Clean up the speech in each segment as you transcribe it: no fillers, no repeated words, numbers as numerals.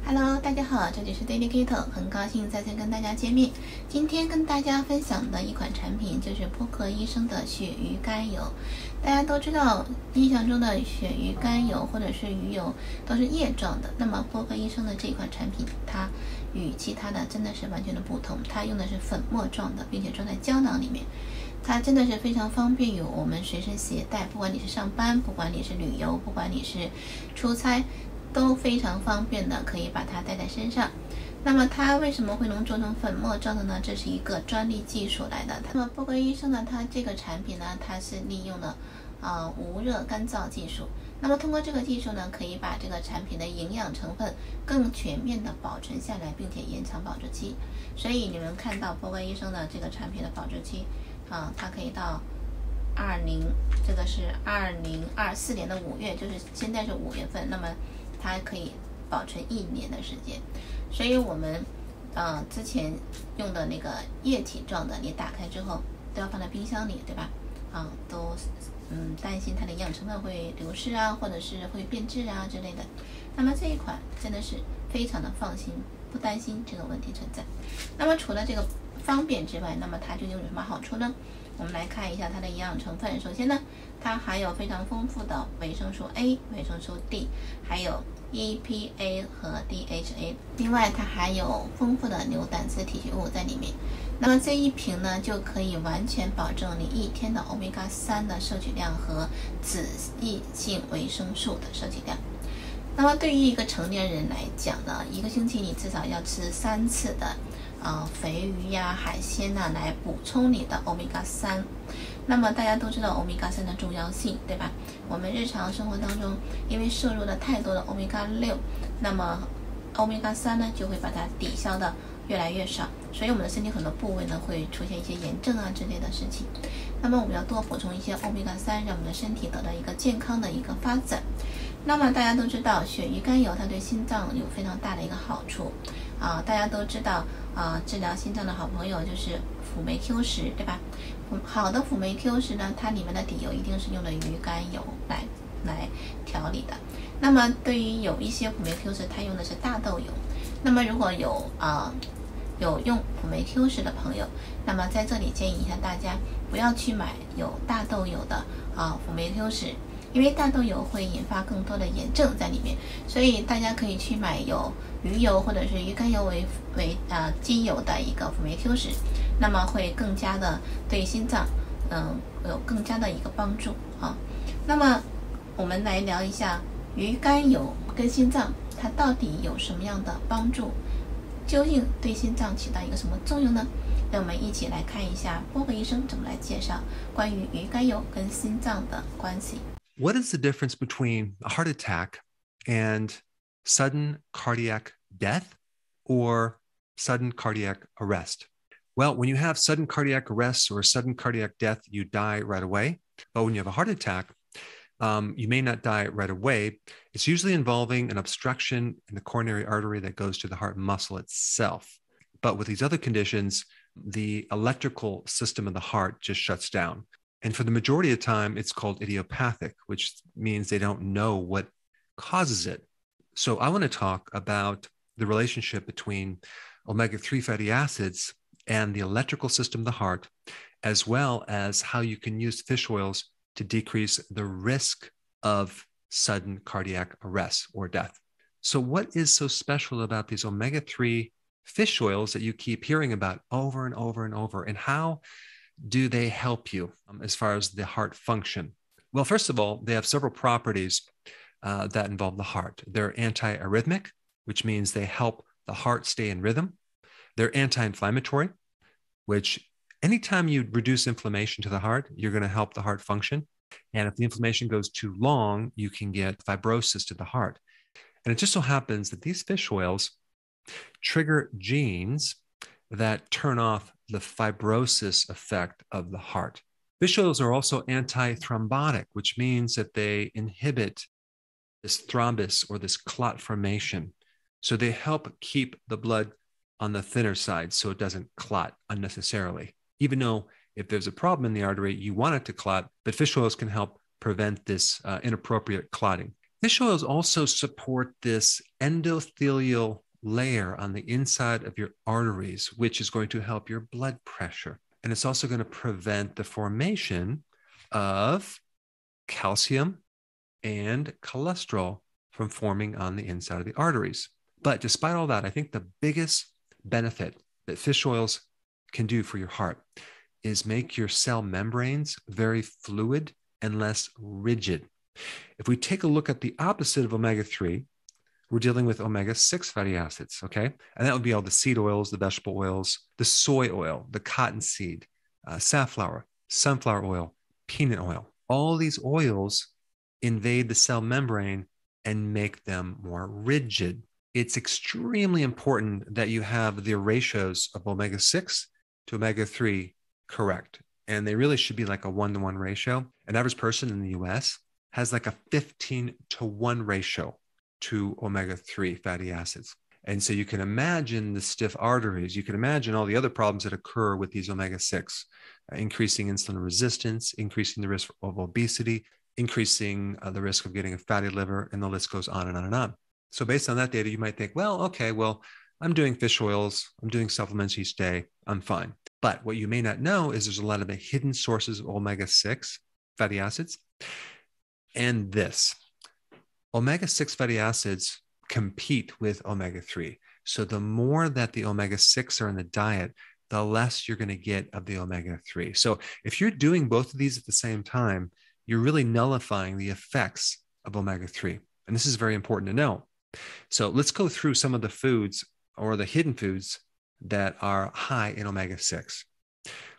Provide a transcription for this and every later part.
Hello， 大家好，这里是 Dedicator， 很高兴再次跟大家见面。今天跟大家分享的一款产品就是波克医生的鳕鱼肝油。大家都知道，印象中的鳕鱼肝油或者是鱼油都是液状的，那么波克医生的这款产品，它与其他的真的是完全的不同，它用的是粉末状的，并且装在胶囊里面。它真的是非常方便于我们随身携带，不管你是上班，不管你是旅游，不管你是出差，都非常方便的可以把它带在身上。那么它为什么会能做成粉末状的呢？这是一个专利技术来的。那么波克医生呢，它这个产品呢，它是利用了无热干燥技术。那么通过这个技术呢，可以把这个产品的营养成分更全面的保存下来，并且延长保质期。所以你们看到波克医生的这个产品的保质期它可以到这个是2024年的5月，就是现在是5月份，那么它可以保存1年的时间。所以我们之前用的那个液体状的，你打开之后都要放在冰箱里，对吧？都担心它的营养成分会流失或者是会变质之类的。那么这一款真的是非常的放心，不担心这个问题存在。那么除了这个方便之外，那么它就有什么好处呢？我们来看一下它的营养成分。首先呢，它含有非常丰富的维生素 A、维生素 D， 还有 EPA 和 DHA。另外，它还有丰富的牛胆汁提取物在里面。那么这一瓶呢，就可以完全保证你一天的欧米伽3的摄取量和脂溢性维生素的摄取量。那么对于一个成年人来讲呢，一个星期你至少要吃3次的肥鱼海鲜来补充你的欧米伽3。那么大家都知道欧米伽3的重要性，对吧？我们日常生活当中因为摄入了太多的欧米伽6，那么欧米伽3呢就会把它抵消的越来越少，所以我们的身体很多部位呢会出现一些炎症之类的事情。那么我们要多补充一些欧米伽3，让我们的身体得到一个健康的一个发展。那么大家都知道鳕鱼肝油它对心脏有非常大的一个好处大家都知道治疗心脏的好朋友就是辅酶 Q10， 对吧？好的辅酶 Q10呢，它里面的底油一定是用的鱼肝油来调理的。那么对于有一些辅酶 Q10 它用的是大豆油，那么如果有用辅酶 Q10 的朋友，那么在这里建议一下大家不要去买有大豆油的辅酶 Q10，因为大豆油会引发更多的炎症在里面，所以大家可以去买有鱼油或者是鱼肝油为基油的一个辅酶 Q10，那么会更加的对心脏有更加的一个帮助那么我们来聊一下鱼肝油跟心脏它到底有什么样的帮助，究竟对心脏起到一个什么作用呢？让我们一起来看一下波克医生怎么来介绍关于鱼肝油跟心脏的关系。What is the difference between a heart attack and sudden cardiac death or sudden cardiac arrest? Well, when you have sudden cardiac arrest or sudden cardiac death, you die right away. But when you have a heart attack, you may not die right away. It's usually involving an obstruction in the coronary artery that goes to the heart muscle itself. But with these other conditions, the electrical system of the heart just shuts down. And for the majority of the time, it's called idiopathic, which means they don't know what causes it. So I want to talk about the relationship between omega-3 fatty acids and the electrical system of the heart, as well as how you can use fish oils to decrease the risk of sudden cardiac arrest or death. So what is so special about these omega-3 fish oils that you keep hearing about over and over and over, and how do they help you as far as the heart function? Well, first of all, they have several properties that involve the heart. They're anti-arrhythmic, which means they help the heart stay in rhythm. They're anti-inflammatory, which anytime you reduce inflammation to the heart, you're going to help the heart function. And if the inflammation goes too long, you can get fibrosis to the heart. And it just so happens that these fish oils trigger genes that turn off the fibrosis effect of the heart. Fish oils are also antithrombotic, which means that they inhibit this thrombus or this clot formation. So they help keep the blood on the thinner side so it doesn't clot unnecessarily. Even though if there's a problem in the artery, you want it to clot, but fish oils can help prevent this inappropriate clotting. Fish oils also support this endothelial layer on the inside of your arteries, which is going to help your blood pressure. And it's also going to prevent the formation of calcium and cholesterol from forming on the inside of the arteries. But despite all that, I think the biggest benefit that fish oils can do for your heart is make your cell membranes very fluid and less rigid. If we take a look at the opposite of omega-3, we're dealing with omega-6 fatty acids, okay? And that would be all the seed oils, the vegetable oils, the soy oil, the cottonseed, safflower, sunflower oil, peanut oil. All these oils invade the cell membrane and make them more rigid. It's extremely important that you have the ratios of omega-6 to omega-3 correct. And they really should be like a 1-to-1 ratio. An average person in the US has like a 15-to-1 ratio to omega-3 fatty acids. And so you can imagine the stiff arteries. You can imagine all the other problems that occur with these omega-6, increasing insulin resistance, increasing the risk of obesity, increasing the risk of getting a fatty liver, and the list goes on and on and on. So based on that data, you might think, well, okay, well, I'm doing fish oils, I'm doing supplements each day, I'm fine. But what you may not know is there's a lot of hidden sources of omega-6 fatty acids. And this, omega-6 fatty acids compete with omega-3. So the more that the omega-6 are in the diet, the less you're going to get of the omega-3. So if you're doing both of these at the same time, you're really nullifying the effects of omega-3. And this is very important to know. So let's go through some of the foods or the hidden foods that are high in omega-6.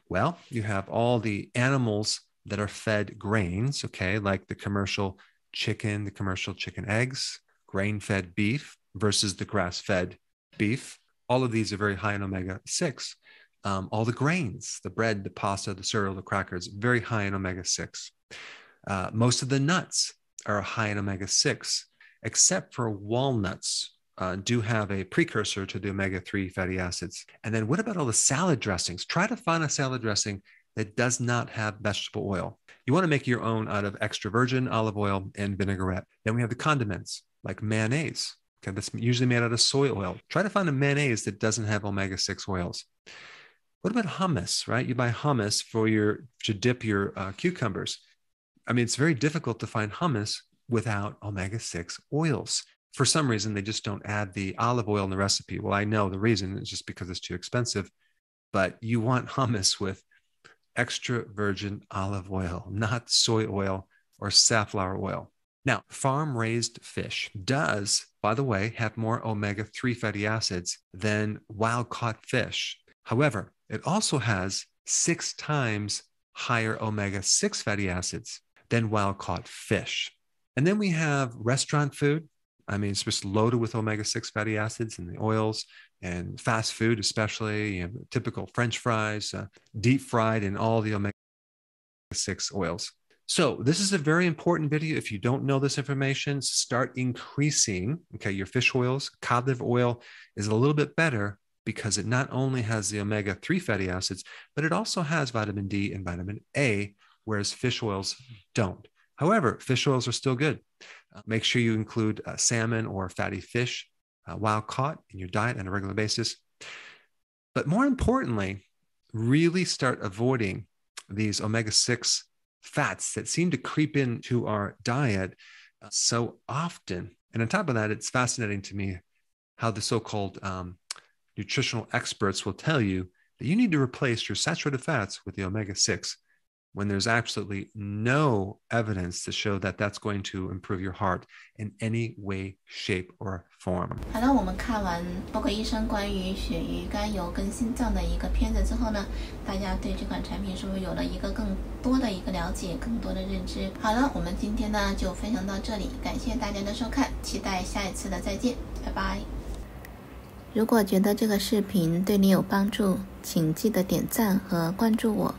Well, you have all the animals that are fed grains, okay, like the commercial chicken eggs, grain-fed beef versus the grass-fed beef. All of these are very high in omega-6. All the grains, the bread, the pasta, the cereal, the crackers, very high in omega-6. Most of the nuts are high in omega-6, except for walnuts do have a precursor to the omega-3 fatty acids. And then what about all the salad dressings? Try to find a salad dressing that does not have vegetable oil. You want to make your own out of extra virgin olive oil and vinaigrette. Then we have the condiments like mayonnaise. Okay, that's usually made out of soy oil. Try to find a mayonnaise that doesn't have omega-6 oils. What about hummus, right? You buy hummus to dip your cucumbers. I mean, it's very difficult to find hummus without omega-6 oils. For some reason, they just don't add the olive oil in the recipe. Well, I know the reason is just because it's too expensive, but you want hummus with extra virgin olive oil, not soy oil or safflower oil. Now, farm-raised fish does, by the way, have more omega-3 fatty acids than wild-caught fish. However, it also has 6 times higher omega-6 fatty acids than wild-caught fish. And then we have restaurant food. I mean, it's just loaded with omega-6 fatty acids and the oils, and fast food, especially typical French fries, deep fried in all the omega-6 oils. So this is a very important video. If you don't know this information, start increasing, your fish oils. Cod liver oil is a little bit better because it not only has the omega-3 fatty acids, but it also has vitamin D and vitamin A, whereas fish oils don't. However, fish oils are still good. Make sure you include salmon or fatty fish, wild caught, in your diet on a regular basis. But more importantly, really start avoiding these omega-6 fats that seem to creep into our diet so often. And on top of that, it's fascinating to me how the so-called nutritional experts will tell you that you need to replace your saturated fats with the omega-6 when there's absolutely no evidence to show that that's going to improve your heart in any way, shape, or form. 好了，我们看完包括医生关于鳕鱼肝油跟心脏的一个片子之后呢，大家对这款产品是不是有了一个更多的一个了解，更多的认知？好了，我们今天呢就分享到这里，感谢大家的收看，期待下一次的再见，拜拜。如果觉得这个视频对你有帮助，请记得点赞和关注我。